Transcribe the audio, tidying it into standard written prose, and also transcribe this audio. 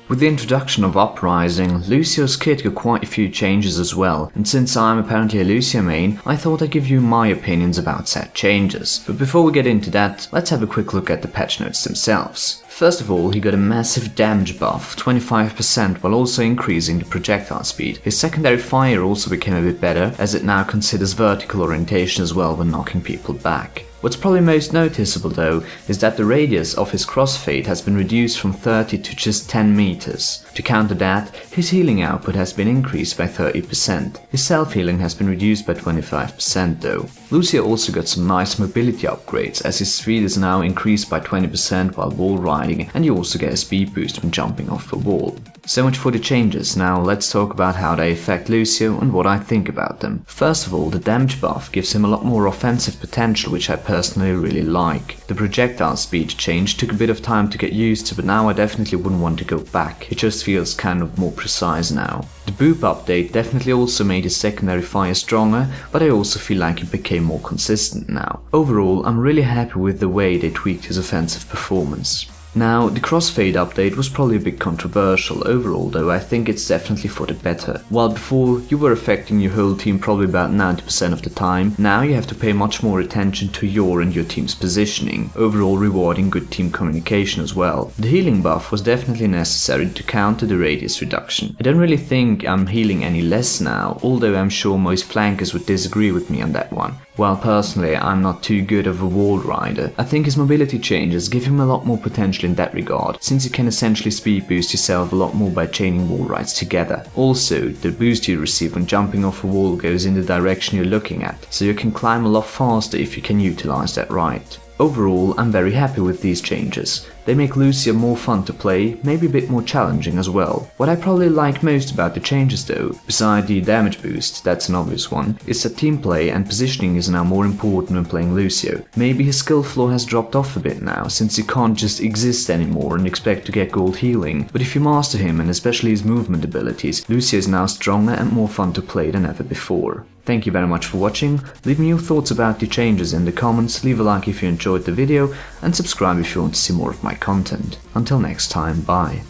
With the introduction of Uprising, Lucio's kit got quite a few changes as well, and since I'm apparently a Lucio main, I thought I'd give you my opinions about said changes. But before we get into that, let's have a quick look at the patch notes themselves. First of all, he got a massive damage buff, 25%, while also increasing the projectile speed. His secondary fire also became a bit better, as it now considers vertical orientation as well when knocking people back. What's probably most noticeable though is that the radius of his crossfade has been reduced from 30 to just 10 meters. To counter that, his healing output has been increased by 30%. His self-healing has been reduced by 25% though. Lucio also got some nice mobility upgrades, as his speed is now increased by 20% while wall riding, and you also get a speed boost when jumping off the wall. So much for the changes. Now let's talk about how they affect Lucio and what I think about them. First of all, the damage buff gives him a lot more offensive potential, which I personally really like. The projectile speed change took a bit of time to get used to, but now I definitely wouldn't want to go back. It just feels kind of more precise now. The boop update definitely also made his secondary fire stronger, but I also feel like it became more consistent now. Overall, I'm really happy with the way they tweaked his offensive performance. Now, the crossfade update was probably a bit controversial overall, though I think it's definitely for the better. While before you were affecting your whole team probably about 90% of the time, now you have to pay much more attention to your and your team's positioning, overall rewarding good team communication as well. The healing buff was definitely necessary to counter the radius reduction. I don't really think I'm healing any less now, although I'm sure most flankers would disagree with me on that one. While personally I'm not too good of a wall rider, I think his mobility changes give him a lot more potential in that regard, since you can essentially speed boost yourself a lot more by chaining wall rides together. Also, the boost you receive when jumping off a wall goes in the direction you're looking at, so you can climb a lot faster if you can utilize that right. Overall, I'm very happy with these changes. They make Lucio more fun to play, maybe a bit more challenging as well. What I probably like most about the changes though, beside the damage boost, that's an obvious one, is that team play and positioning is now more important when playing Lucio. Maybe his skill floor has dropped off a bit now, since you can't just exist anymore and expect to get gold healing, but if you master him and especially his movement abilities, Lucio is now stronger and more fun to play than ever before. Thank you very much for watching, leave me your thoughts about the changes in the comments, leave a like if you enjoyed the video, and subscribe if you want to see more of my content. Until next time, bye.